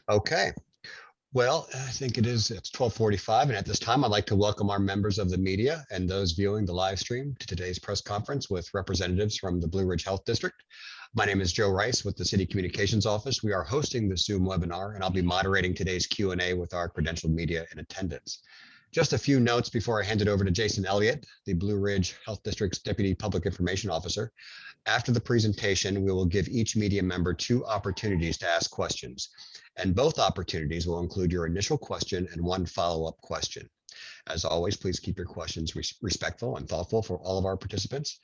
Okay. Well, I think it's 12:45, and at this time, I'd like to welcome our members of the media and those viewing the live stream to today's press conference with representatives from the Blue Ridge Health District. My name is Joe Rice with the City Communications Office. We are hosting the Zoom webinar, and I'll be moderating today's Q&A with our credentialed media in attendance. Just a few notes before I hand it over to Jason Elliott, the Blue Ridge Health District's Deputy Public Information Officer. After the presentation, we will give each media member 2 opportunities to ask questions, and both opportunities will include your initial question and 1 follow-up question. As always, please keep your questions respectful and thoughtful for all of our participants,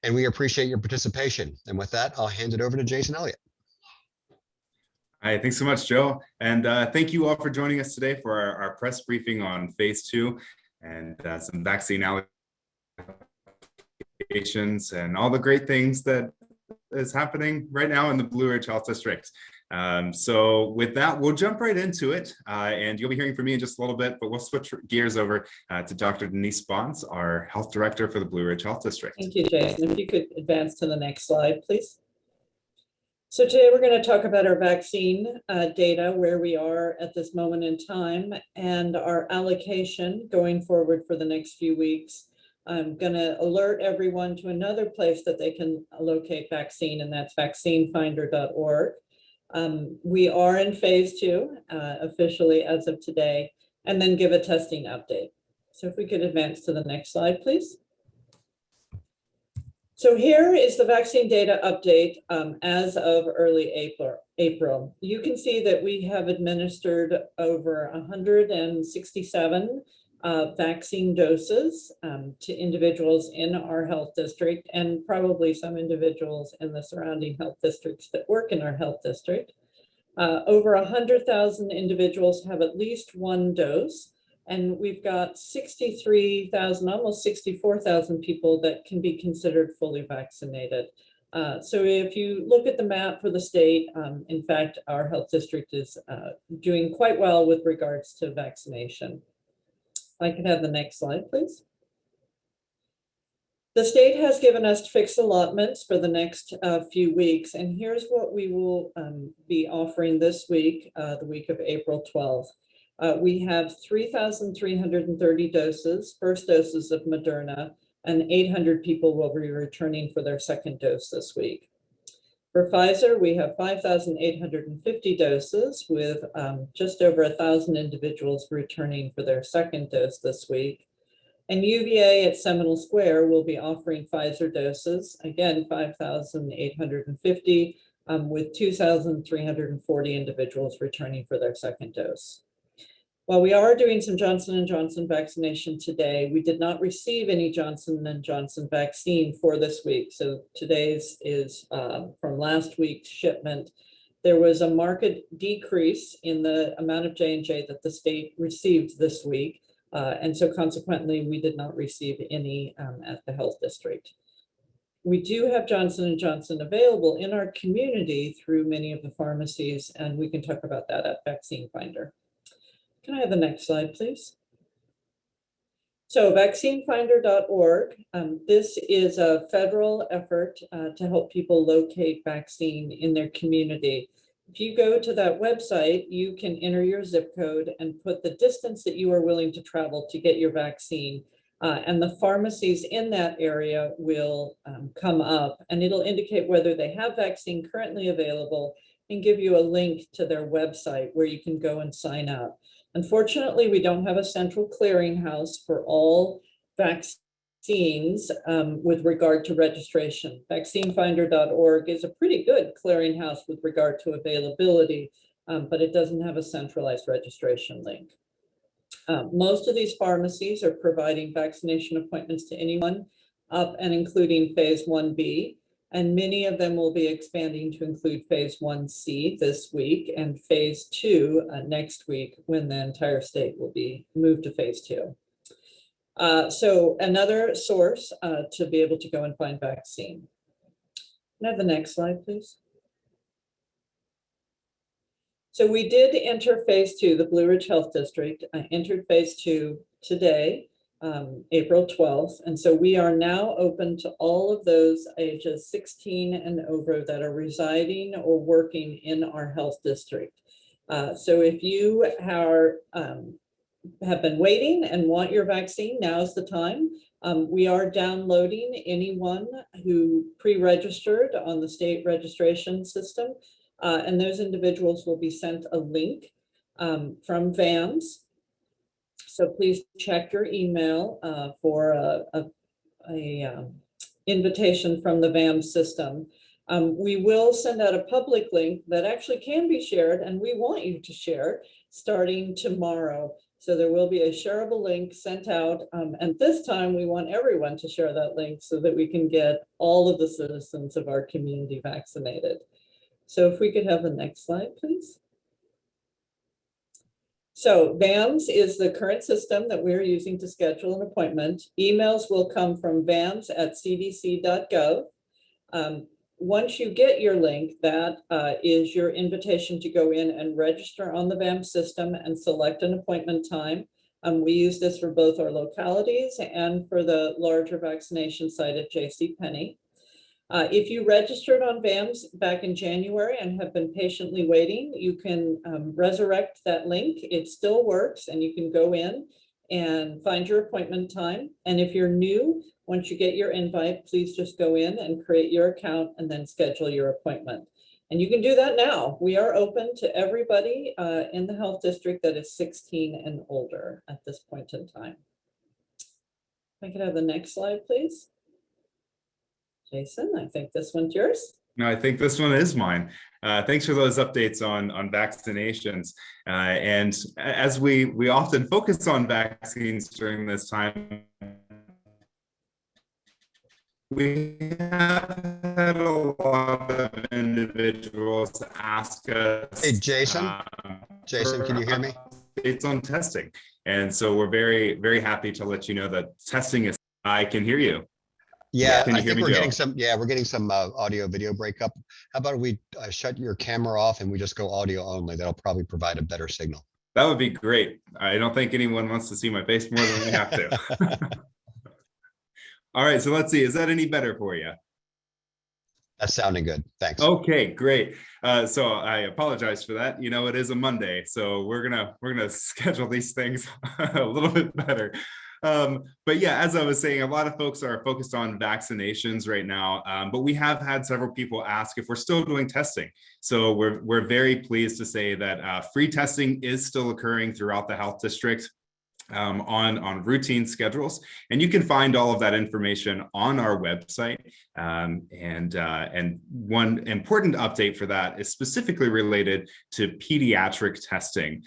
and we appreciate your participation. And with that, I'll hand it over to Jason Elliott. Hi, thanks so much, Joe. And thank you all for joining us today for our press briefing on phase 2 and some vaccine allocations and all the great things that is happening right now in the Blue Ridge Health District. So with that, we'll jump right into it, and you'll be hearing from me in just a little bit, but we'll switch gears over to Dr. Denise Bonds, our Health Director for the Blue Ridge Health District. Thank you, Jason. If you could advance to the next slide, please. So today we're going to talk about our vaccine data, where we are at this moment in time, and our allocation going forward for the next few weeks. I'm going to alert everyone to another place that they can locate vaccine, and that's vaccinefinder.org. We are in phase 2 officially as of today, and then give a testing update. So if we could advance to the next slide, please. So here is the vaccine data update as of early April. You can see that we have administered over 167 vaccine doses to individuals in our health district, and probably some individuals in the surrounding health districts that work in our health district. Over 100,000 individuals have at least 1 dose, and we've got 63,000, almost 64,000 people that can be considered fully vaccinated. So if you look at the map for the state, in fact, our health district is doing quite well with regards to vaccination. If I could have the next slide, please. The state has given us fixed allotments for the next few weeks, and here's what we will be offering this week, the week of April 12th. We have 3,330 doses, first doses of Moderna, and 800 people will be returning for their second dose this week. For Pfizer, we have 5,850 doses with just over 1,000 individuals returning for their second dose this week. And UVA at Seminole Square will be offering Pfizer doses, again, 5,850 with 2,340 individuals returning for their second dose. While we are doing some Johnson & Johnson vaccination today, we did not receive any Johnson & Johnson vaccine for this week. So today's is from last week's shipment. There was a marked decrease in the amount of J&J that the state received this week. And so consequently, we did not receive any at the health district. We do have Johnson & Johnson available in our community through many of the pharmacies, and we can talk about that at Vaccine Finder. Can I have the next slide, please? So vaccinefinder.org, this is a federal effort to help people locate vaccine in their community. If you go to that website, you can enter your zip code and put the distance that you are willing to travel to get your vaccine. And the pharmacies in that area will come up, and it'll indicate whether they have vaccine currently available and give you a link to their website where you can go and sign up. Unfortunately, we don't have a central clearinghouse for all vaccines with regard to registration. Vaccinefinder.org is a pretty good clearinghouse with regard to availability, but it doesn't have a centralized registration link. Most of these pharmacies are providing vaccination appointments to anyone up and including phase 1B. And many of them will be expanding to include phase 1C this week and phase 2 next week, when the entire state will be moved to phase 2. So another source to be able to go and find vaccine. Can I have the next slide, please? So we did enter phase 2, the Blue Ridge Health District entered phase 2 today. April 12th. And so we are now open to all of those ages 16 and over that are residing or working in our health district. So if you have been waiting and want your vaccine, now's the time. We are downloading anyone who pre-registered on the state registration system, and those individuals will be sent a link from VAMS. So please check your email for a invitation from the VAMS system. We will send out a public link that actually can be shared, and we want you to share starting tomorrow. So there will be a shareable link sent out. And this time we want everyone to share that link so that we can get all of the citizens of our community vaccinated. So if we could have the next slide, please. So VAMS is the current system that we're using to schedule an appointment. Emails will come from vams@cdc.gov. Once you get your link, that is your invitation to go in and register on the VAMS system and select an appointment time. We use this for both our localities and for the larger vaccination site at JCPenney. If you registered on VAMS back in January and have been patiently waiting, you can resurrect that link. It still works, and you can go in and find your appointment time. And if you're new, once you get your invite, please just go in and create your account and then schedule your appointment. And you can do that now. We are open to everybody in the health district that is 16 and older at this point in time. If I could have the next slide, please. Jason, I think this one's yours. No, I think this one is mine. Thanks for those updates on vaccinations. And as we often focus on vaccines during this time, we have had a lot of individuals ask us. Hey, Jason. Jason, can you hear me? It's on testing. And so we're very, very happy to let you know that testing is, I can hear you. Yeah, Can you I hear think me, we're Joe? getting some audio video breakup. How about we shut your camera off and we just go audio only? That'll probably provide a better signal. That would be great. I don't think anyone wants to see my face more than they have to. All right, so let's see. Is that any better for you? That's sounding good. Thanks. Okay, great. So I apologize for that. You know, it is a Monday, so we're gonna schedule these things a little bit better. But yeah, as I was saying, a lot of folks are focused on vaccinations right now, but we have had several people ask if we're still doing testing. So we're very pleased to say that free testing is still occurring throughout the health district. On routine schedules, and you can find all of that information on our website. And one important update for that is specifically related to pediatric testing.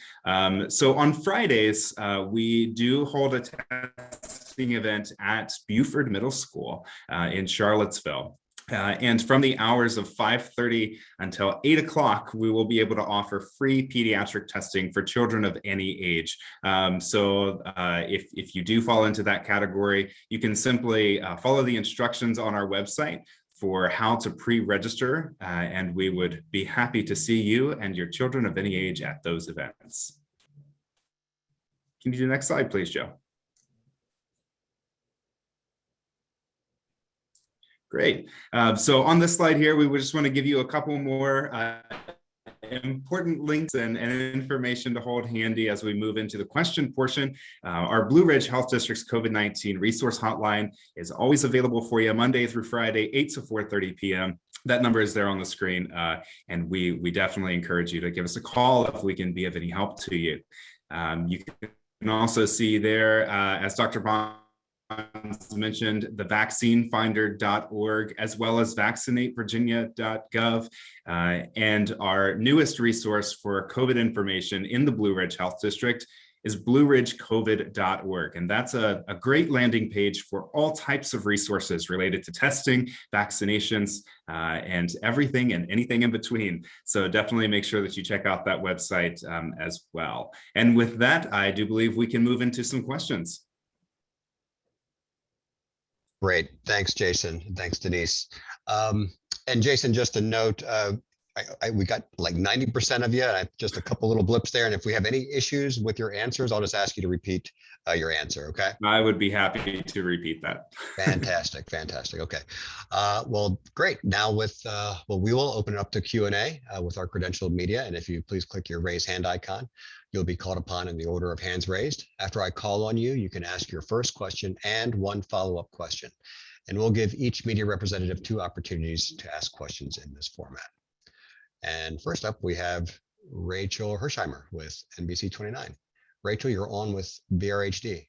So on Fridays, we do hold a testing event at Buford Middle School in Charlottesville. And from the hours of 5:30 until 8 o'clock, we will be able to offer free pediatric testing for children of any age. So if you do fall into that category, you can simply follow the instructions on our website for how to pre-register, and we would be happy to see you and your children of any age at those events. Can you do the next slide, please, Joe? Great. So on this slide here, we would just want to give you a couple more important links and information to hold handy as we move into the question portion. Our Blue Ridge Health District's COVID-19 resource hotline is always available for you Monday through Friday, 8 to 4:30 p.m. That number is there on the screen, and we definitely encourage you to give us a call if we can be of any help to you. You can also see there, as Dr. Bond mentioned, the vaccinefinder.org, as well as vaccinatevirginia.gov, and our newest resource for COVID information in the Blue Ridge Health District is blueridgecovid.org. And that's a great landing page for all types of resources related to testing, vaccinations, and everything and anything in between. So definitely make sure that you check out that website as well. And with that, I do believe we can move into some questions. Great. Thanks, Jason. Thanks, Denise. And Jason, just a note, we got like 90% of you, and just a couple little blips there. And if we have any issues with your answers, I'll just ask you to repeat your answer. Okay. I would be happy to repeat that. Fantastic. Fantastic. Okay. Well, great. Now we will open it up to Q&A with our credentialed media. And if you please click your raise hand icon, you'll be called upon in the order of hands raised. After I call on you, you can ask your first question and one follow-up question. And we'll give each media representative 2 opportunities to ask questions in this format. And first up, we have Rachel Hersheimer with NBC 29. Rachel, you're on with BRHD.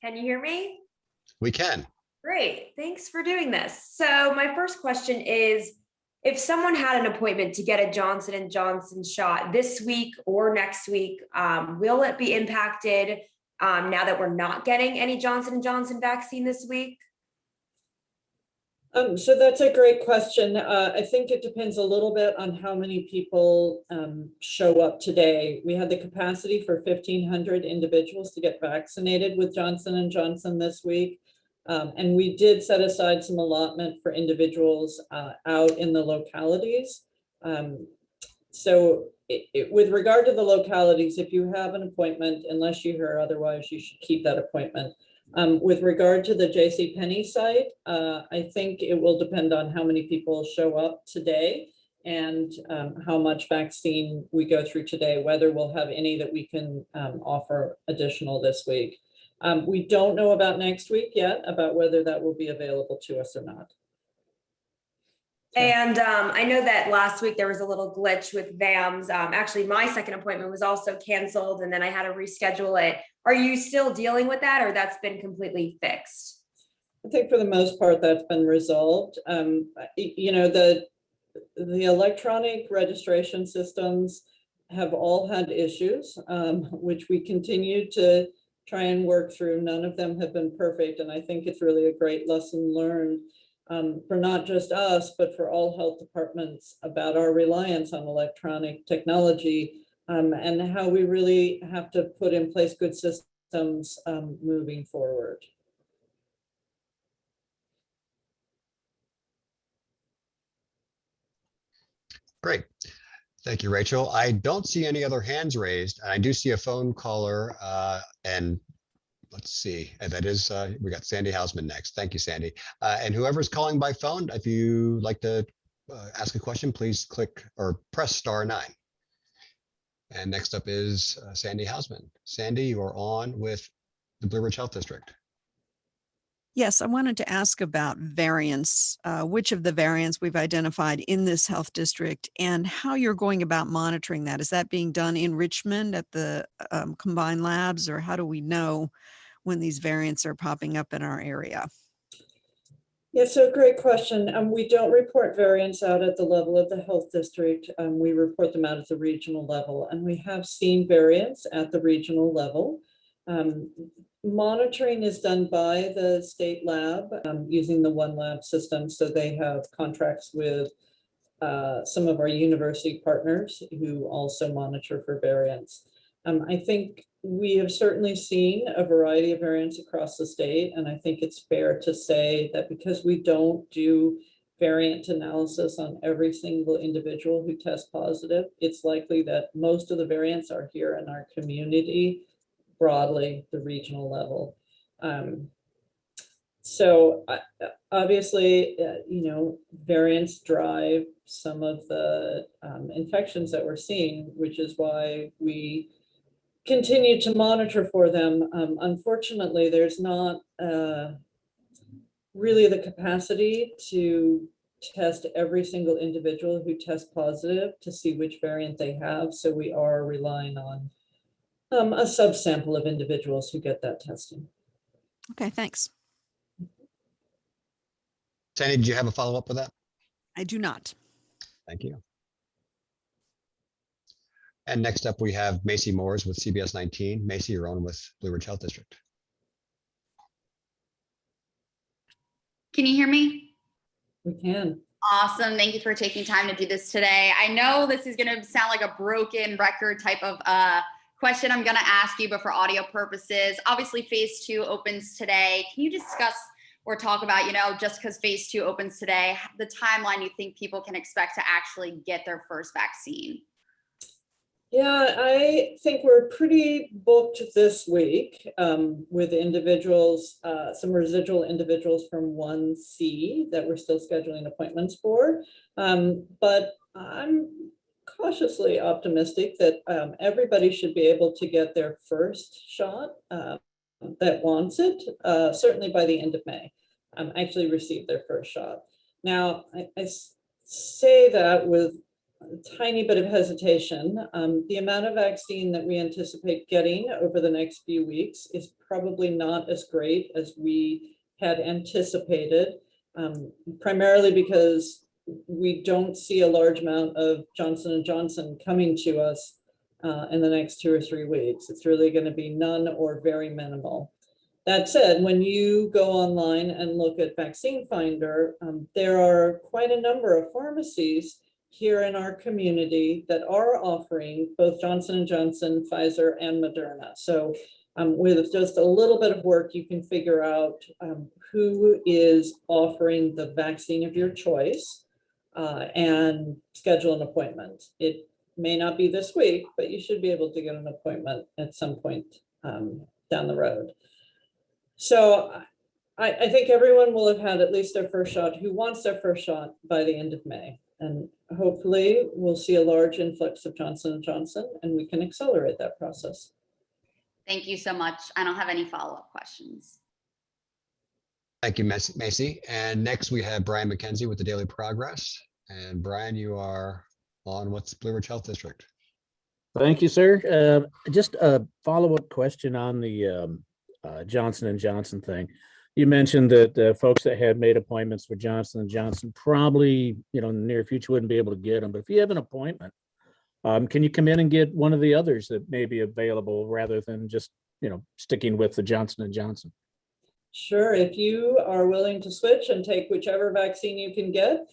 Can you hear me? We can. Great, thanks for doing this. So my first question is, if someone had an appointment to get a Johnson & Johnson shot this week or next week, will it be impacted now that we're not getting any Johnson & Johnson vaccine this week? So that's a great question. I think it depends a little bit on how many people show up today. We had the capacity for 1,500 individuals to get vaccinated with Johnson & Johnson this week. And we did set aside some allotment for individuals out in the localities. So with regard to the localities, if you have an appointment, unless you hear otherwise, you should keep that appointment. With regard to the JCPenney site, I think it will depend on how many people show up today and how much vaccine we go through today, whether we'll have any that we can offer additional this week. We don't know about next week yet, about whether that will be available to us or not. And I know that last week there was a little glitch with VAMS. Actually, my second appointment was also canceled, and then I had to reschedule it. Are you still dealing with that, or that's been completely fixed? I think for the most part that's been resolved. You know, the electronic registration systems have all had issues, which we continue to try and work through. None of them have been perfect, and I think it's really a great lesson learned for not just us, but for all health departments about our reliance on electronic technology and how we really have to put in place good systems moving forward. Great. Thank you, Rachel. I don't see any other hands raised. And I do see a phone caller and let's see, and that is, we got Sandy Hausman next. Thank you, Sandy. And whoever's calling by phone, if you like to ask a question, please click or press *9. And next up is Sandy Hausman. Sandy, you are on with the Blue Ridge Health District. Yes, I wanted to ask about variants, which of the variants we've identified in this health district and how you're going about monitoring that. Is that being done in Richmond at the combined labs, or how do we know when these variants are popping up in our area? Yeah, so great question. We don't report variants out at the level of the health district. We report them out at the regional level, and we have seen variants at the regional level. Monitoring is done by the state lab using the One Lab system. So they have contracts with some of our university partners who also monitor for variants. I think we have certainly seen a variety of variants across the state, and I think it's fair to say that because we don't do variant analysis on every single individual who tests positive, it's likely that most of the variants are here in our community, broadly, the regional level. So obviously, you know, variants drive some of the infections that we're seeing, which is why we continue to monitor for them. Unfortunately, there's not really the capacity to test every single individual who tests positive to see which variant they have. So we are relying on a subsample of individuals who get that testing. Okay, thanks. Sandy, did you have a follow-up with that? I do not. Thank you. And next up, we have Macy Moores with CBS 19. Macy, you're on with Blue Ridge Health District. Can you hear me? We can. Awesome. Thank you for taking time to do this today. I know this is going to sound like a broken record type of question I'm going to ask you, but for audio purposes, obviously phase 2 opens today. Can you discuss or talk about, just because phase 2 opens today, the timeline you think people can expect to actually get their first vaccine? Yeah, I think we're pretty booked this week with individuals, some residual individuals from 1C that we're still scheduling appointments for. But I'm cautiously optimistic that everybody should be able to get their first shot that wants it, certainly by the end of May, actually receive their first shot. Now, I say that with a tiny bit of hesitation. The amount of vaccine that we anticipate getting over the next few weeks is probably not as great as we had anticipated, primarily because we don't see a large amount of Johnson & Johnson coming to us in the next 2 or 3 weeks. It's really going to be none or very minimal. That said, when you go online and look at Vaccine Finder, there are quite a number of pharmacies here in our community that are offering both Johnson & Johnson, Pfizer, and Moderna. So with just a little bit of work, you can figure out who is offering the vaccine of your choice and schedule an appointment. It may not be this week, but you should be able to get an appointment at some point down the road. So I think everyone will have had at least their first shot who wants their first shot by the end of May. And hopefully we'll see a large influx of Johnson & Johnson and we can accelerate that process. Thank you so much. I don't have any follow-up questions. Thank you, Macy. And next we have Brian McKenzie with the Daily Progress. And Brian, you are on what's Blue Ridge Health District. Thank you, sir. Just a follow-up question on the Johnson & Johnson thing. You mentioned that folks that had made appointments for Johnson & Johnson probably, in the near future wouldn't be able to get them. But if you have an appointment, can you come in and get one of the others that may be available rather than just, sticking with the Johnson & Johnson? Sure. If you are willing to switch and take whichever vaccine you can get,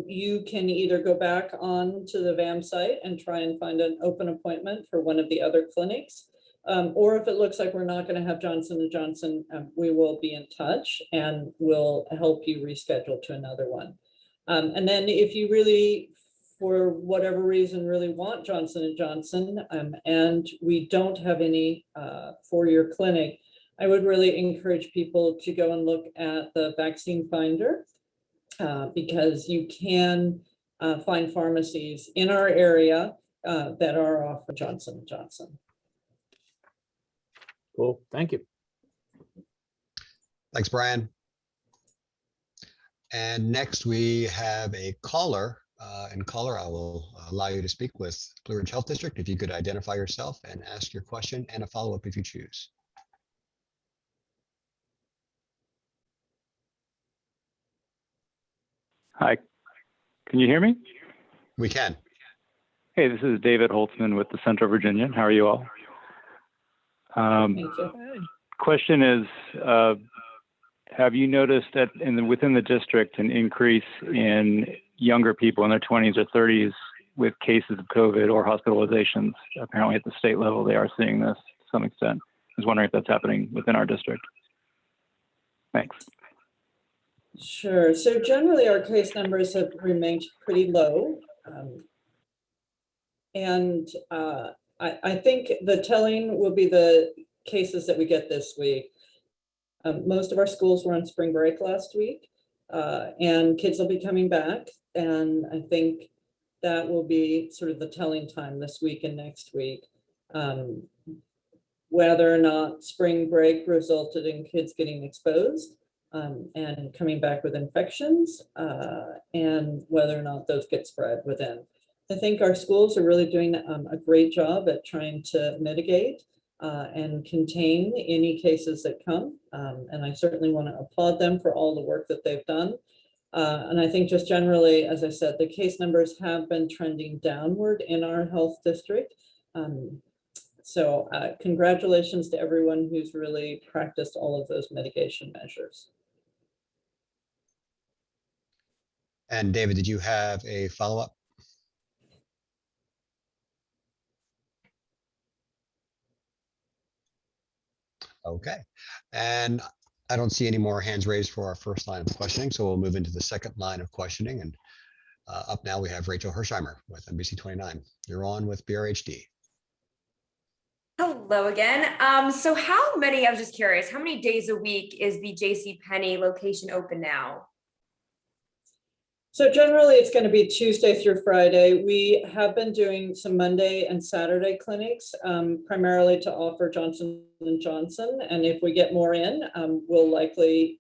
you can either go back on to the VAM site and try and find an open appointment for one of the other clinics. Or if it looks like we're not going to have Johnson & Johnson, we will be in touch and we'll help you reschedule to another one. And then if you really, for whatever reason, really want Johnson & Johnson and we don't have any for your clinic, I would really encourage people to go and look at the Vaccine Finder because you can find pharmacies in our area that are offering Johnson & Johnson. Cool. Thank you. Thanks, Brian. And next we have a caller. And caller, I will allow you to speak with Blue Ridge Health District. If you could identify yourself and ask your question and a follow-up if you choose. Hi, can you hear me? We can. Hey, this is David Holtzman with the Central Virginian. How are you all? Thank you. Question is, have you noticed that within the district an increase in younger people in their 20s or 30s with cases of COVID or hospitalizations? Apparently at the state level, they are seeing this to some extent. I was wondering if that's happening within our district. Thanks. Sure. So generally our case numbers have remained pretty low. I think the telling will be the cases that we get this week. Most of our schools were on spring break last week and kids will be coming back. And I think that will be sort of the telling time this week and next week. Whether or not spring break resulted in kids getting exposed and coming back with infections and whether or not those get spread within. I think our schools are really doing a great job at trying to mitigate and contain any cases that come. And I certainly want to applaud them for all the work that they've done. And I think just generally, as I said, the case numbers have been trending downward in our health district. So congratulations to everyone who's really practiced all of those mitigation measures. And David, did you have a follow-up? Okay. And I don't see any more hands raised for our first line of questioning, so we'll move into the second line of questioning. And up now we have Rachel Hersheimer with NBC 29. You're on with BRHD. Hello again. So how many, I was just curious, how many days a week is the JCPenney location open now? So generally, it's going to be Tuesday through Friday. We have been doing some Monday and Saturday clinics, primarily to offer Johnson & Johnson. And if we get more in, we'll likely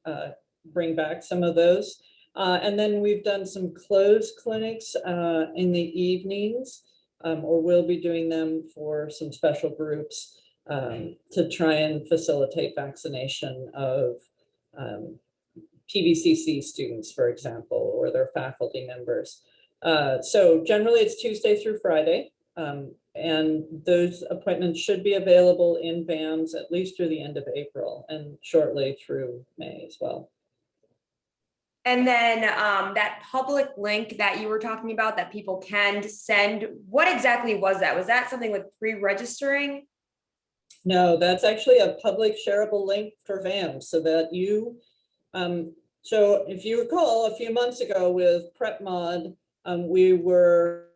bring back some of those. And then we've done some closed clinics in the evenings, or we'll be doing them for some special groups to try and facilitate vaccination of PVCC students, for example, or their faculty members. So generally it's Tuesday through Friday, and those appointments should be available in VAMS at least through the end of April and shortly through May as well. And then that public link that you were talking about that people can send, what exactly was that? Was that something with pre-registering? No, that's actually a public shareable link for VAMS so that you, so if you recall a few months ago with PrepMod, we were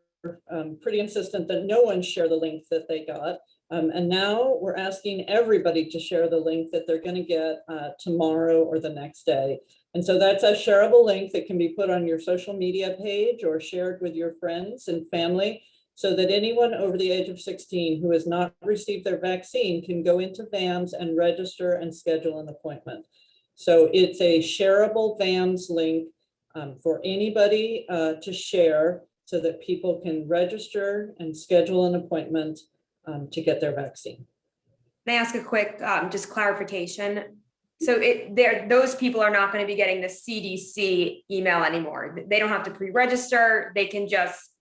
pretty insistent that no one share the link that they got. And now we're asking everybody to share the link that they're going to get tomorrow or the next day. And so that's a shareable link that can be put on your social media page or shared with your friends and family so that anyone over the age of 16 who has not received their vaccine can go into VAMS and register and schedule an appointment. So it's a shareable VAMS link for anybody to share so that people can register and schedule an appointment to get their vaccine. May I ask a quick just clarification? So those people are not going to be getting the CDC email anymore. They don't have to pre-register. They can just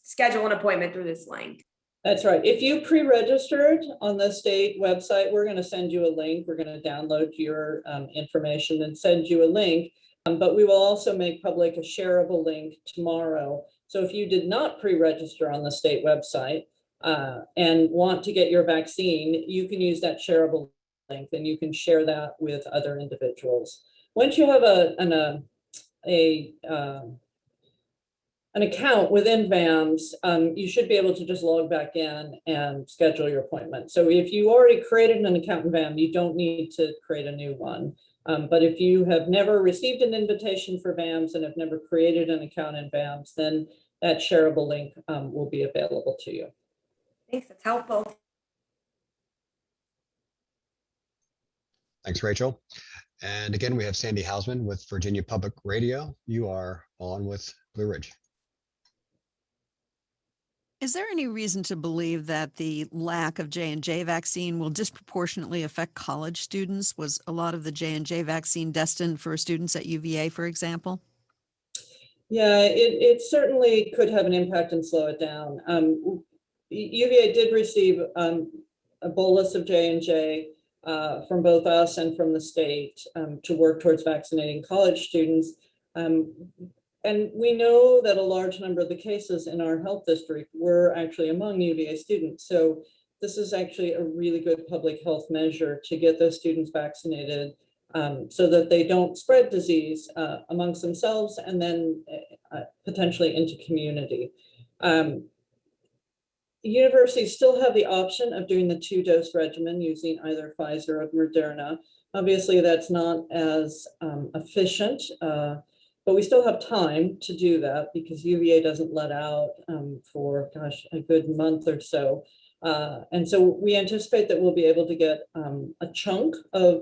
schedule an appointment through this link. That's right. If you pre-registered on the state website, we're going to send you a link. We're going to download your information and send you a link. But we will also make public a shareable link tomorrow. So if you did not pre-register on the state website and want to get your vaccine, you can use that shareable link and you can share that with other individuals. Once you have an account within VAMS, you should be able to just log back in and schedule your appointment. So if you already created an account in VAMS, you don't need to create a new one. But if you have never received an invitation for VAMS and have never created an account in VAMS, then that shareable link will be available to you. Thanks, that's helpful. Thanks, Rachel. And again, we have Sandy Hausman with Virginia Public Radio. You are on with Blue Ridge. Is there any reason to believe that the lack of J&J vaccine will disproportionately affect college students? Was a lot of the J&J vaccine destined for students at UVA, for example? Yeah, it certainly could have an impact and slow it down. UVA did receive a bolus of J&J from both us and from the state to work towards vaccinating college students. And we know that a large number of the cases in our health district were actually among UVA students. So this is actually a really good public health measure to get those students vaccinated so that they don't spread disease amongst themselves and then potentially into community. Universities still have the option of doing the 2-dose regimen using either Pfizer or Moderna. Obviously, that's not as efficient, but we still have time to do that because UVA doesn't let out for, gosh, a good month or so. And so we anticipate that we'll be able to get a chunk of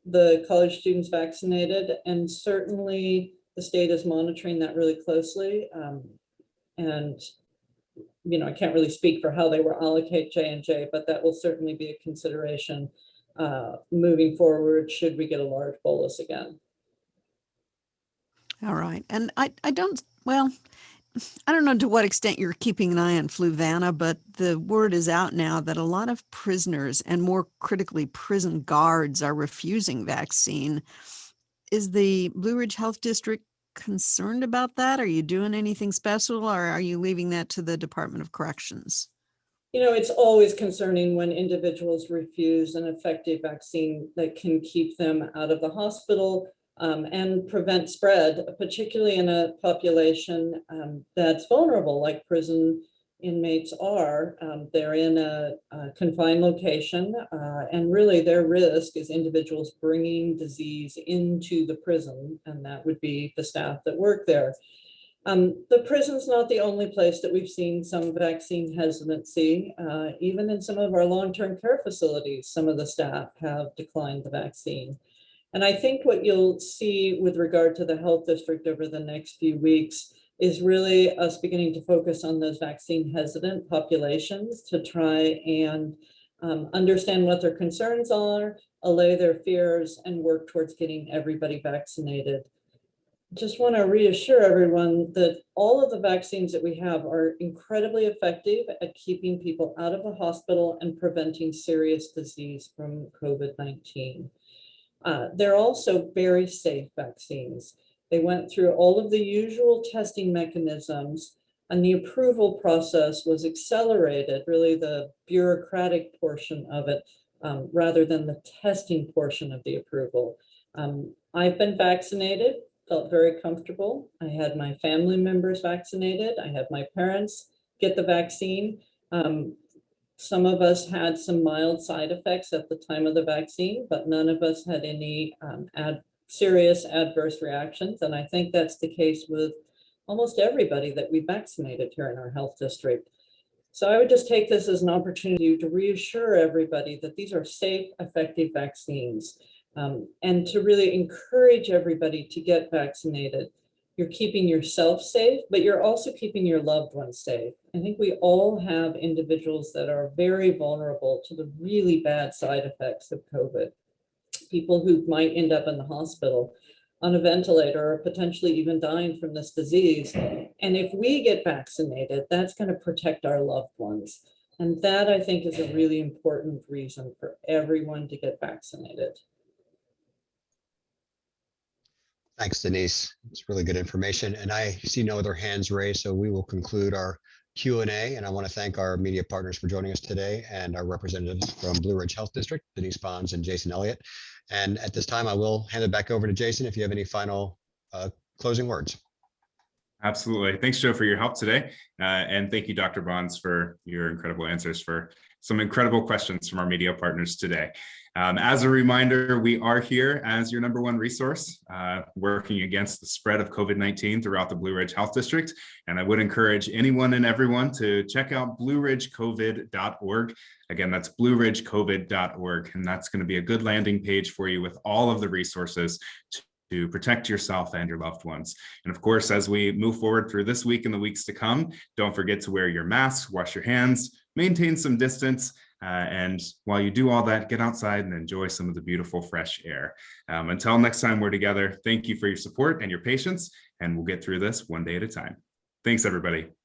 the college students vaccinated, and certainly the state is monitoring that really closely. And you know, I can't really speak for how they will allocate J&J, but that will certainly be a consideration moving forward should we get a large bolus again. All right. And I don't know to what extent you're keeping an eye on Fluvana, but the word is out now that a lot of prisoners and more critically prison guards are refusing vaccine. Is the Blue Ridge Health District concerned about that? Are you doing anything special or are you leaving that to the Department of Corrections? It's always concerning when individuals refuse an effective vaccine that can keep them out of the hospital and prevent spread, particularly in a population that's vulnerable, like prison inmates are. They're in a confined location, and really their risk is individuals bringing disease into the prison, and that would be the staff that work there. The prison's not the only place that we've seen some vaccine hesitancy. Even in some of our long-term care facilities, some of the staff have declined the vaccine. And I think what you'll see with regard to the health district over the next few weeks is really us beginning to focus on those vaccine hesitant populations to try and understand what their concerns are, allay their fears, and work towards getting everybody vaccinated. Just want to reassure everyone that all of the vaccines that we have are incredibly effective at keeping people out of the hospital and preventing serious disease from COVID-19. They're also very safe vaccines. They went through all of the usual testing mechanisms, and the approval process was accelerated, really the bureaucratic portion of it, rather than the testing portion of the approval. I've been vaccinated. Felt very comfortable. I had my family members vaccinated. I had my parents get the vaccine. Some of us had some mild side effects at the time of the vaccine, but none of us had any serious adverse reactions. And I think that's the case with almost everybody that we vaccinated here in our health district. So I would just take this as an opportunity to reassure everybody that these are safe, effective vaccines. And to really encourage everybody to get vaccinated. You're keeping yourself safe, but you're also keeping your loved ones safe. I think we all have individuals that are very vulnerable to the really bad side effects of COVID. People who might end up in the hospital on a ventilator or potentially even dying from this disease. And if we get vaccinated, that's going to protect our loved ones. And that, I think, is a really important reason for everyone to get vaccinated. Thanks, Denise. It's really good information. And I see no other hands raised, so we will conclude our Q&A. And I want to thank our media partners for joining us today and our representatives from Blue Ridge Health District, Denise Bonds and Jason Elliott. And at this time, I will hand it back over to Jason if you have any final closing words. Absolutely. Thanks, Joe, for your help today. And thank you, Dr. Bonds, for your incredible answers for some incredible questions from our media partners today. As a reminder, we are here as your #1 resource, working against the spread of COVID-19 throughout the Blue Ridge Health District. And I would encourage anyone and everyone to check out blueridgecovid.org. Again, that's blueridgecovid.org. And that's going to be a good landing page for you with all of the resources to protect yourself and your loved ones. And of course, as we move forward through this week and the weeks to come, don't forget to wear your mask, wash your hands, maintain some distance. And while you do all that, get outside and enjoy some of the beautiful fresh air. Until next time we're together, thank you for your support and your patience, and we'll get through this one day at a time. Thanks, everybody.